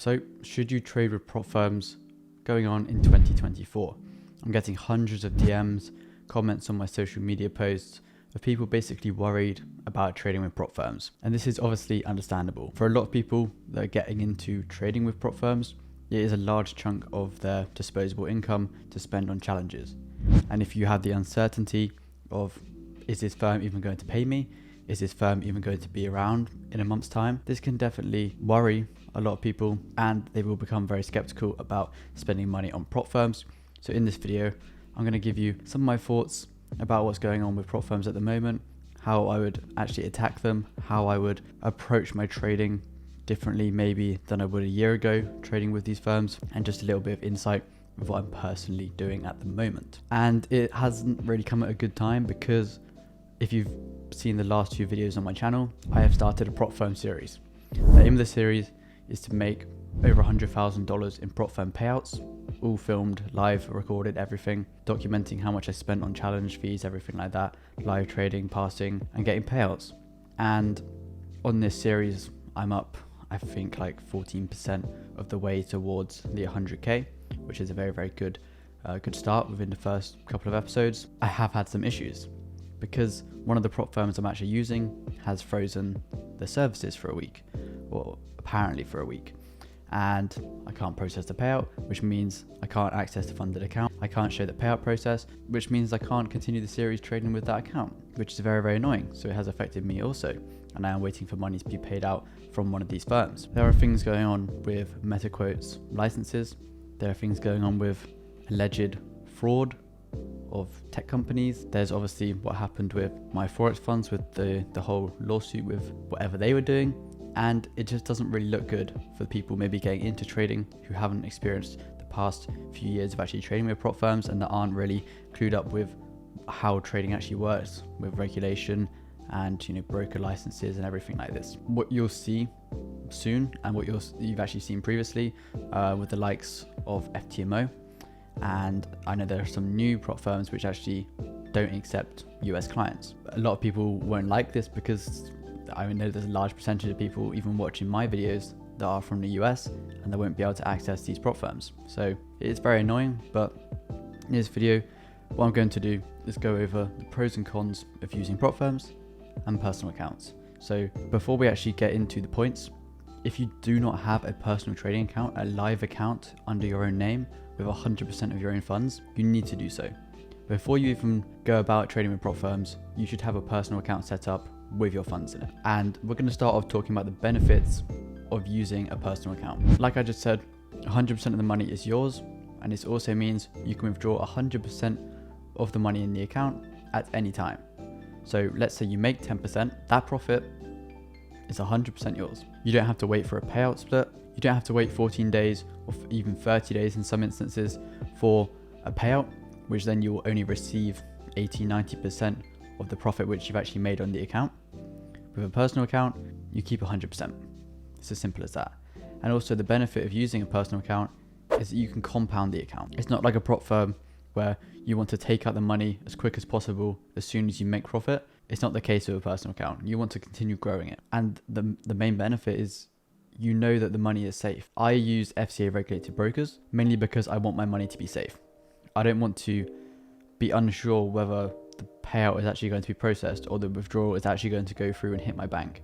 So should you trade with prop firms going on in 2024? I'm getting hundreds of DMs, comments on my social media posts of people basically worried about trading with prop firms. And this is obviously understandable. For a lot of people that are getting into trading with prop firms, it is a large chunk of their disposable income to spend on challenges. And if you have the uncertainty of, is this firm even going to pay me? Is this firm even going to be around in a month's time? This can definitely worry a lot of people, and they will become very skeptical about spending money on prop firms. So in this video, I'm going to give you some of my thoughts about what's going on with prop firms at the moment, how I would actually attack them, how I would approach my trading differently maybe than I would a year ago trading with these firms, and just a little bit of insight of what I'm personally doing at the moment. And it hasn't really come at a good time, because if you've seen the last few videos on my channel, I have started a prop firm series. The aim of the series is to make over $100,000 in prop firm payouts, all filmed, live, recorded, everything, documenting how much I spent on challenge fees, everything like that, live trading, passing, and getting payouts. And on this series, I'm up, I think, like 14% of the way towards the 100K, which is a very, very good start within the first couple of episodes. I have had some issues because one of the prop firms I'm actually using has frozen the services for a week, or apparently for a week. And I can't process the payout, which means I can't access the funded account. I can't show the payout process, which means I can't continue the series trading with that account, which is very, very annoying. So it has affected me also. And I am waiting for money to be paid out from one of these firms. There are things going on with MetaQuote's licenses. There are things going on with alleged fraud of tech companies. There's obviously what happened with my Forex funds with the whole lawsuit with whatever they were doing. And it just doesn't really look good for people maybe getting into trading who haven't experienced the past few years of actually trading with prop firms, and that aren't really clued up with how trading actually works with regulation and, you know, broker licenses and everything like this. What you'll see soon, and what you've actually seen previously with the likes of FTMO, and I know there are some new prop firms which actually don't accept US clients. A lot of people won't like this, because I know there's a large percentage of people even watching my videos that are from the US, and they won't be able to access these prop firms. So it's very annoying, but in this video, what I'm going to do is go over the pros and cons of using prop firms and personal accounts. So before we actually get into the points, if you do not have a personal trading account, a live account under your own name with 100% of your own funds, you need to do so. Before you even go about trading with prop firms, you should have a personal account set up with your funds in it. And we're going to start off talking about the benefits of using a personal account. Like I just said, 100% of the money is yours, and this also means you can withdraw 100% of the money in the account at any time. So let's say you make 10%, that profit is 100% yours. You don't have to wait for a payout split. You don't have to wait 14 days or even 30 days in some instances for a payout, which then you will only receive 80-90% of the profit which you've actually made on the account. With a personal account, you keep 100%. It's as simple as that. And also the benefit of using a personal account is that you can compound the account. It's not like a prop firm where you want to take out the money as quick as possible as soon as you make profit. It's not the case with a personal account. You want to continue growing it. And the main benefit is you know that the money is safe. I use FCA regulated brokers mainly because I want my money to be safe. I don't want to be unsure whether the payout is actually going to be processed or the withdrawal is actually going to go through and hit my bank.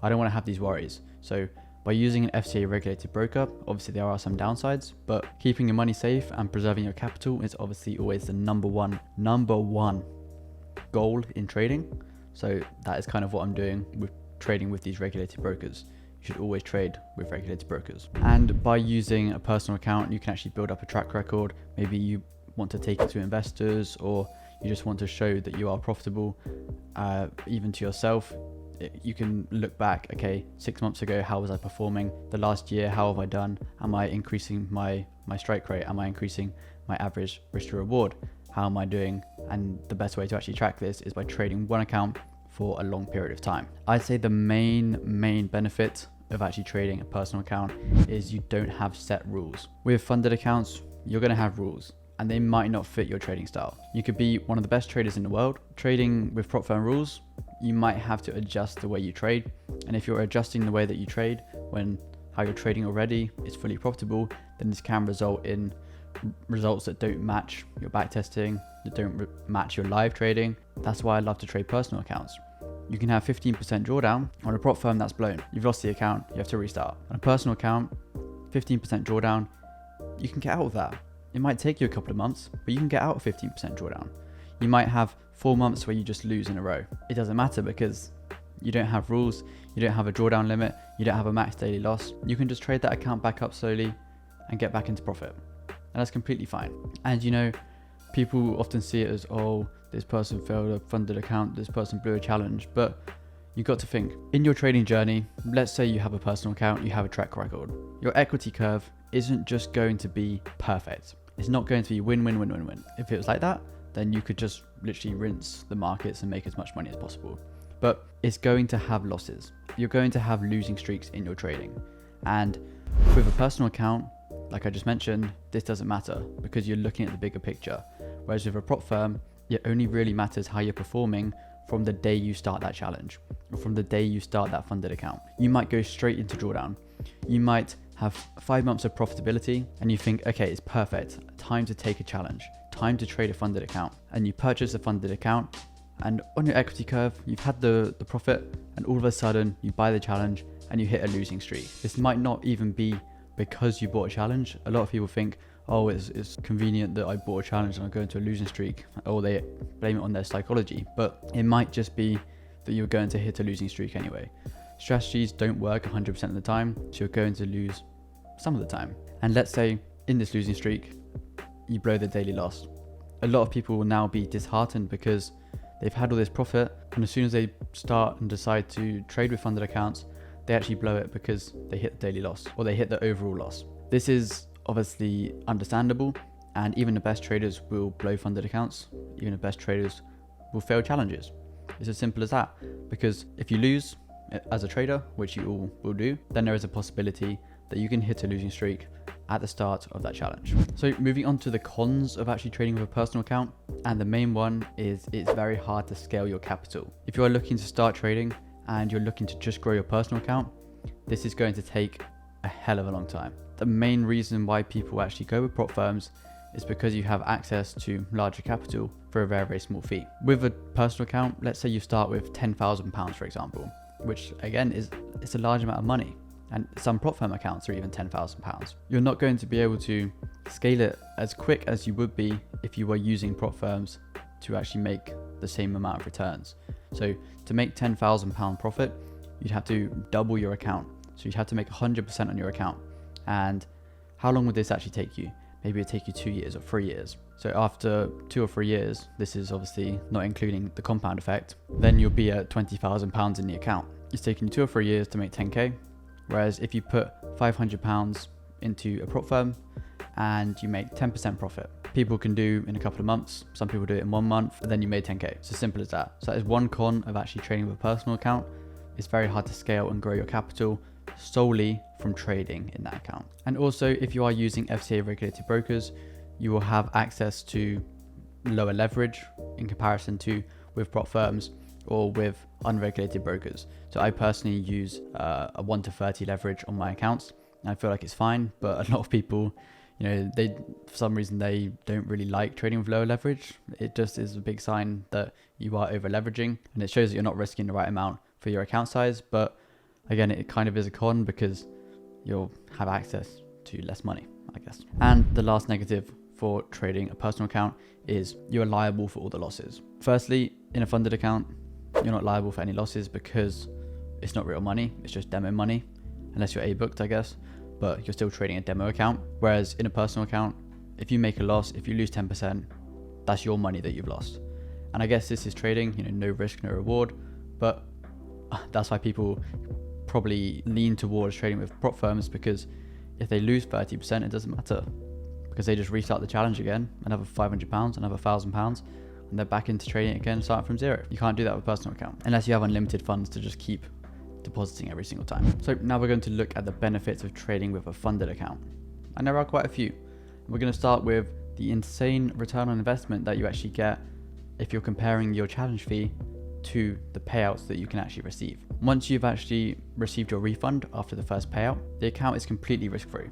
I don't want to have these worries. So by using an FCA regulated broker, obviously there are some downsides, but keeping your money safe and preserving your capital is obviously always the number one goal in trading. So that is kind of what I'm doing with trading with these regulated brokers. You should always trade with regulated brokers. And by using a personal account, you can actually build up a track record. Maybe you want to take it to investors, or you just want to show that you are profitable, even to yourself. You can look back, okay, 6 months ago, how was I performing? The last year, how have I done? Am I increasing my strike rate? Am I increasing my average risk to reward? How am I doing? And the best way to actually track this is by trading one account for a long period of time. I'd say the main benefit of actually trading a personal account is you don't have set rules. With funded accounts, you're going to have rules, and they might not fit your trading style. You could be one of the best traders in the world. Trading with prop firm rules, you might have to adjust the way you trade. And if you're adjusting the way that you trade when how you're trading already is fully profitable, then this can result in results that don't match your backtesting, that don't match your live trading. That's why I love to trade personal accounts. You can have 15% drawdown on a prop firm that's blown. You've lost the account, you have to restart. On a personal account, 15% drawdown, you can get out of that. It might take you a couple of months, but you can get out of 15% drawdown. You might have 4 months where you just lose in a row. It doesn't matter because you don't have rules, you don't have a drawdown limit, you don't have a max daily loss. You can just trade that account back up slowly and get back into profit. And that's completely fine. And you know, people often see it as, oh, this person failed a funded account, this person blew a challenge. But you've got to think, in your trading journey, let's say you have a personal account, you have a track record. Your equity curve isn't just going to be perfect. It's not going to be win, win, win, win, win. If it was like that, then you could just literally rinse the markets and make as much money as possible. But it's going to have losses. You're going to have losing streaks in your trading. And with a personal account, like I just mentioned, this doesn't matter because you're looking at the bigger picture. Whereas with a prop firm, it only really matters how you're performing from the day you start that challenge or from the day you start that funded account. You might go straight into drawdown. You might have 5 months of profitability and you think, okay, it's perfect. Time to take a challenge, time to trade a funded account. And you purchase a funded account and on your equity curve, you've had the profit and all of a sudden you buy the challenge and you hit a losing streak. This might not even be because you bought a challenge. A lot of people think, oh, it's convenient that I bought a challenge and I go into a losing streak, or they blame it on their psychology. But it might just be that you're going to hit a losing streak anyway. Strategies don't work 100% of the time, so you're going to lose some of the time. And let's say in this losing streak, you blow the daily loss. A lot of people will now be disheartened because they've had all this profit, and as soon as they start and decide to trade with funded accounts, they actually blow it because they hit the daily loss or they hit the overall loss. This is obviously understandable, and even the best traders will blow funded accounts. Even the best traders will fail challenges. It's as simple as that, because if you lose as a trader, which you all will do, then there is a possibility that you can hit a losing streak at the start of that challenge. So moving on to the cons of actually trading with a personal account, and the main one is it's very hard to scale your capital. If you are looking to start trading and you're looking to just grow your personal account, this is going to take a hell of a long time. The main reason why people actually go with prop firms is because you have access to larger capital for a very, very small fee. With a personal account, let's say you start with £10,000, for example, which again it's a large amount of money. And some prop firm accounts are even £10,000. You're not going to be able to scale it as quick as you would be if you were using prop firms to actually make the same amount of returns. So to make £10,000 profit, you'd have to double your account. So you'd have to make 100% on your account. And how long would this actually take you? Maybe it'd take you 2 years or 3 years. So after 2 or 3 years, this is obviously not including the compound effect, then you'll be at £20,000 in the account. It's taking you 2 or 3 years to make 10K. Whereas if you put £500 into a prop firm and you make 10% profit, people can do in a couple of months. Some people do it in 1 month, and then you made 10K. It's as simple as that. So that is one con of actually trading with a personal account. It's very hard to scale and grow your capital solely from trading in that account. And also, if you are using FCA regulated brokers, you will have access to lower leverage in comparison to with prop firms or with unregulated brokers. So I personally use a 1 to 30 leverage on my accounts, and I feel like it's fine, but a lot of people, they for some reason they don't really like trading with lower leverage. It just is a big sign that you are over leveraging, and it shows that you're not risking the right amount for your account size. But again, it kind of is a con because you'll have access to less money, I guess. And the last negative for trading a personal account is you're liable for all the losses. Firstly, in a funded account, you're not liable for any losses because it's not real money, it's just demo money, unless you're A-booked, I guess, but you're still trading a demo account. Whereas in a personal account, if you make a loss, if you lose 10%, that's your money that you've lost. And I guess this is trading, no risk, no reward, but that's why people probably lean towards trading with prop firms, because if they lose 30%, it doesn't matter, because they just restart the challenge again, another £500, another £1,000, and they're back into trading again, starting from zero. You can't do that with a personal account unless you have unlimited funds to just keep depositing every single time. So now we're going to look at the benefits of trading with a funded account, and there are quite a few. We're going to start with the insane return on investment that you actually get if you're comparing your challenge fee to the payouts that you can actually receive. Once you've actually received your refund after the first payout, the account is completely risk-free.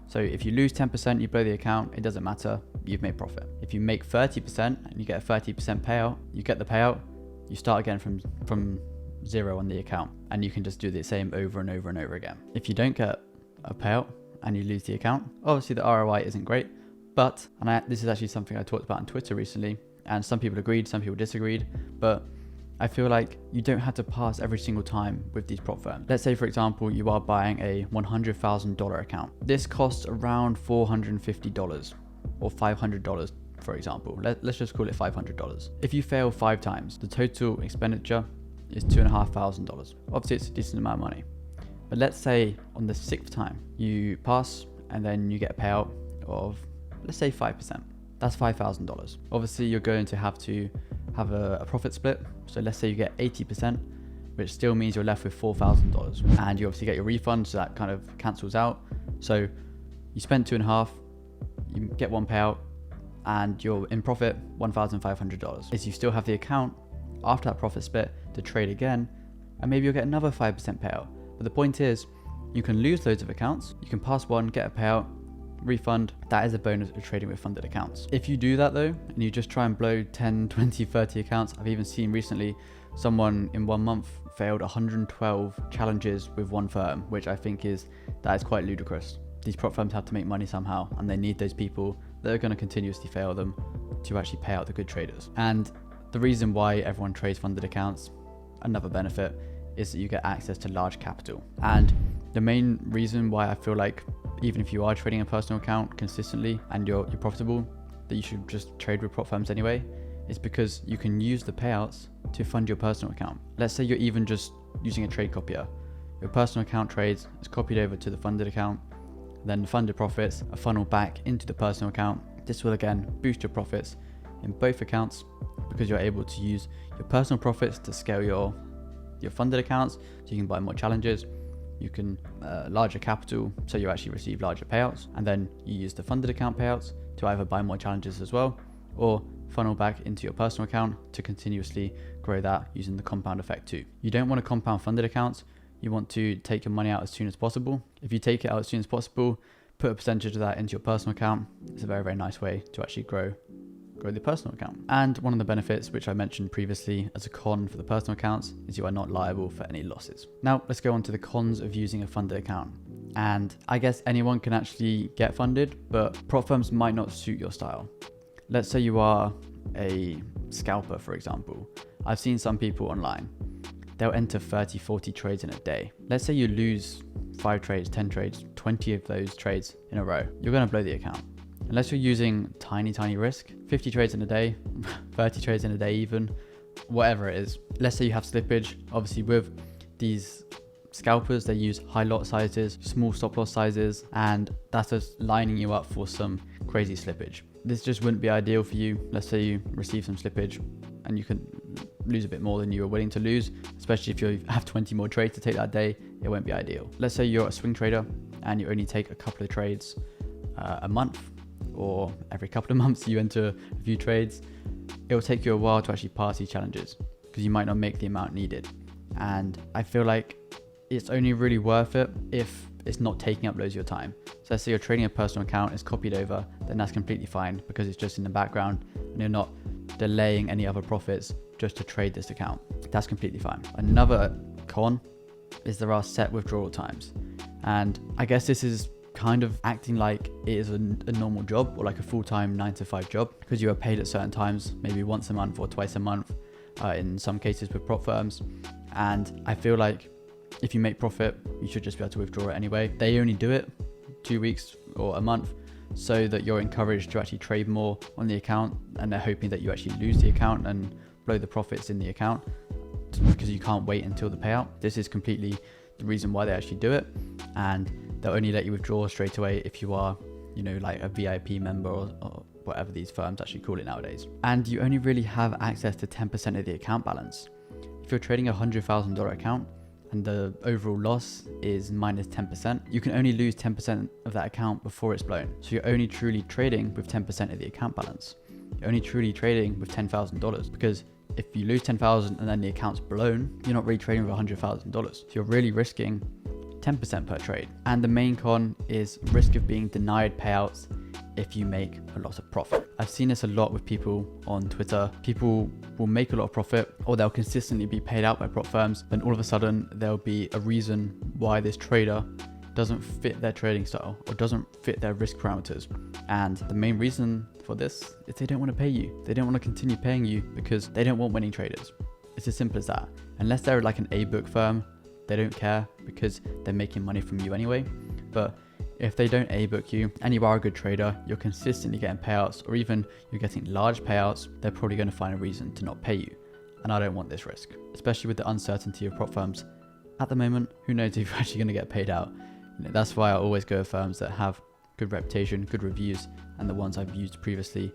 So if you lose 10%, you blow the account, it doesn't matter, you've made profit. If you make 30% and you get a 30% payout, you get the payout, you start again from zero on the account, and you can just do the same over and over and over again. If you don't get a payout and you lose the account, obviously the ROI isn't great, but, and this is actually something I talked about on Twitter recently, and some people agreed, some people disagreed, but I feel like you don't have to pass every single time with these prop firms. Let's say, for example, you are buying a $100,000 account. This costs around $450 or $500, for example. Let's just call it $500. If you fail 5 times, the total expenditure is $2,500. Obviously, it's a decent amount of money. But let's say on the 6th time, you pass and then you get a payout of, let's say 5%. That's $5,000. Obviously, you're going to have a profit split. So let's say you get 80%, which still means you're left with $4,000. And you obviously get your refund, so that kind of cancels out. So you spend 2.5, you get 1 payout, and you're in profit $1,500. Is you still have the account after that profit split to trade again, and maybe you'll get another 5% payout. But the point is, you can lose loads of accounts, you can pass one, get a payout, refund. That is a bonus of trading with funded accounts. If you do that though, and you just try and blow 10, 20, 30 accounts, I've even seen recently someone in 1 month failed 112 challenges with one firm, which I think is quite ludicrous. These prop firms have to make money somehow, and they need those people that are going to continuously fail them to actually pay out the good traders. And the reason why everyone trades funded accounts, another benefit, is that you get access to large capital. And the main reason why I feel like even if you are trading a personal account consistently and you're profitable, that you should just trade with prop firms anyway, is because you can use the payouts to fund your personal account. Let's say you're even just using a trade copier. Your personal account trades is copied over to the funded account, then the funded profits are funneled back into the personal account. This will again boost your profits in both accounts because you're able to use your personal profits to scale your funded accounts, so you can buy more challenges. You can larger capital, so you actually receive larger payouts, and then you use the funded account payouts to either buy more challenges as well, or funnel back into your personal account to continuously grow that using the compound effect too. You don't want to compound funded accounts. You want to take your money out as soon as possible. If you take it out as soon as possible, put a percentage of that into your personal account. It's a very, very nice way to actually grow the personal account. And one of the benefits, which I mentioned previously as a con for the personal accounts, is you are not liable for any losses. Now let's go on to the cons of using a funded account. And I guess anyone can actually get funded, but prop firms might not suit your style. Let's say you are a scalper, for example. I've seen some people online, they'll enter 30, 40 trades in a day. Let's say you lose 5 trades, 10 trades, 20 of those trades in a row. You're going to blow the account. Unless you're using tiny risk, 50 trades in a day, 30 trades in a day even, whatever it is. Let's say you have slippage. Obviously with these scalpers, they use high lot sizes, small stop loss sizes, and that's just lining you up for some crazy slippage. This just wouldn't be ideal for you. Let's say you receive some slippage and you can lose a bit more than you were willing to lose, especially if you have 20 more trades to take that day, it won't be ideal. Let's say you're a swing trader and you only take a couple of trades a month, or every couple of months you enter a few trades. It will take you a while to actually pass these challenges because you might not make the amount needed. And I feel like it's only really worth it if it's not taking up loads of your time. So let's say you're trading a personal account, it's copied over, then that's completely fine because it's just in the background and you're not delaying any other profits just to trade this account. That's completely fine. Another con is there are set withdrawal times. And I guess this is kind of acting like it is a normal job or like a full-time 9-to-5 job, because you are paid at certain times, maybe once a month or twice a month in some cases with prop firms. And I feel like if you make profit, you should just be able to withdraw it anyway. They only do it 2 weeks or a month so that you're encouraged to actually trade more on the account, and they're hoping that you actually lose the account and blow the profits in the account because you can't wait until the payout. This is completely the reason why they actually do it, and they'll only let you withdraw straight away if you are, you know, like a VIP member or whatever these firms actually call it nowadays. And you only really have access to 10% of the account balance. If you're trading a $100,000 account and the overall loss is minus 10%, you can only lose 10% of that account before it's blown. So you're only truly trading with 10% of the account balance. You're only truly trading with $10,000 because if you lose 10,000 and then the account's blown, you're not really trading with $100,000. So you're really risking 10% per trade. And the main con is risk of being denied payouts if you make a lot of profit. I've seen this a lot with people on Twitter. People will make a lot of profit, or they'll consistently be paid out by prop firms. Then all of a sudden there'll be a reason why this trader doesn't fit their trading style or doesn't fit their risk parameters. And the main reason for this is they don't want to pay you. They don't want to continue paying you because they don't want winning traders. It's as simple as that. Unless they're like an A-book firm, they don't care because they're making money from you anyway. But if they don't A-book you and you are a good trader, you're consistently getting payouts, or even you're getting large payouts, they're probably going to find a reason to not pay you. And I don't want this risk, especially with the uncertainty of prop firms. At the moment, who knows if you're actually going to get paid out. That's why I always go with firms that have good reputation, good reviews, and the ones I've used previously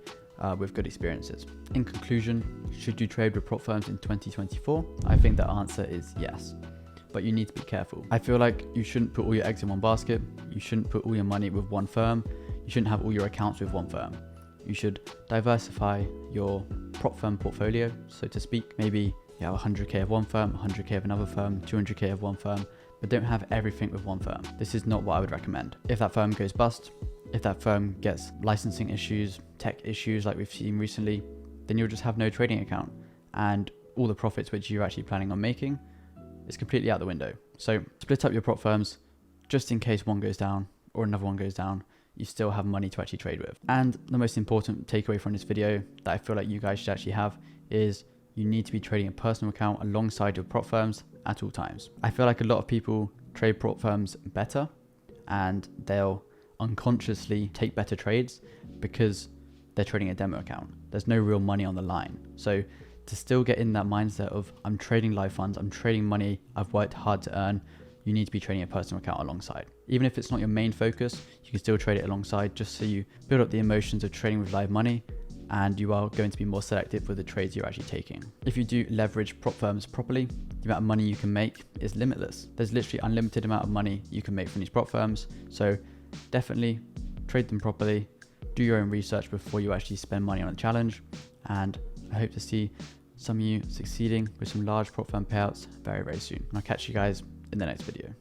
with good experiences. In conclusion, should you trade with prop firms in 2024? I think the answer is yes. But you need to be careful. I feel like you shouldn't put all your eggs in one basket. You shouldn't put all your money with one firm. You shouldn't have all your accounts with one firm. You should diversify your prop firm portfolio, so to speak. Maybe you have 100k of one firm, 100k of another firm, 200k of one firm, but don't have everything with one firm. This is not what I would recommend. If that firm goes bust, if that firm gets licensing issues, tech issues like we've seen recently, then you'll just have no trading account, and all the profits which you're actually planning on making is completely out the window. So split up your prop firms just in case one goes down or another one goes down. You still have money to actually trade with. And the most important takeaway from this video that I feel like you guys should actually have is you need to be trading a personal account alongside your prop firms at all times. I feel like a lot of people trade prop firms better and they'll unconsciously take better trades because they're trading a demo account. There's no real money on the line. So to still get in that mindset of I'm trading live funds, I'm trading money I've worked hard to earn, you need to be trading a personal account alongside. Even if it's not your main focus, you can still trade it alongside just so you build up the emotions of trading with live money, and you are going to be more selective with the trades you're actually taking. If you do leverage prop firms properly, the amount of money you can make is limitless. There's literally unlimited amount of money you can make from these prop firms. So definitely trade them properly, do your own research before you actually spend money on a challenge, and I hope to see some of you succeeding with some large prop firm payouts very, very soon. And I'll catch you guys in the next video.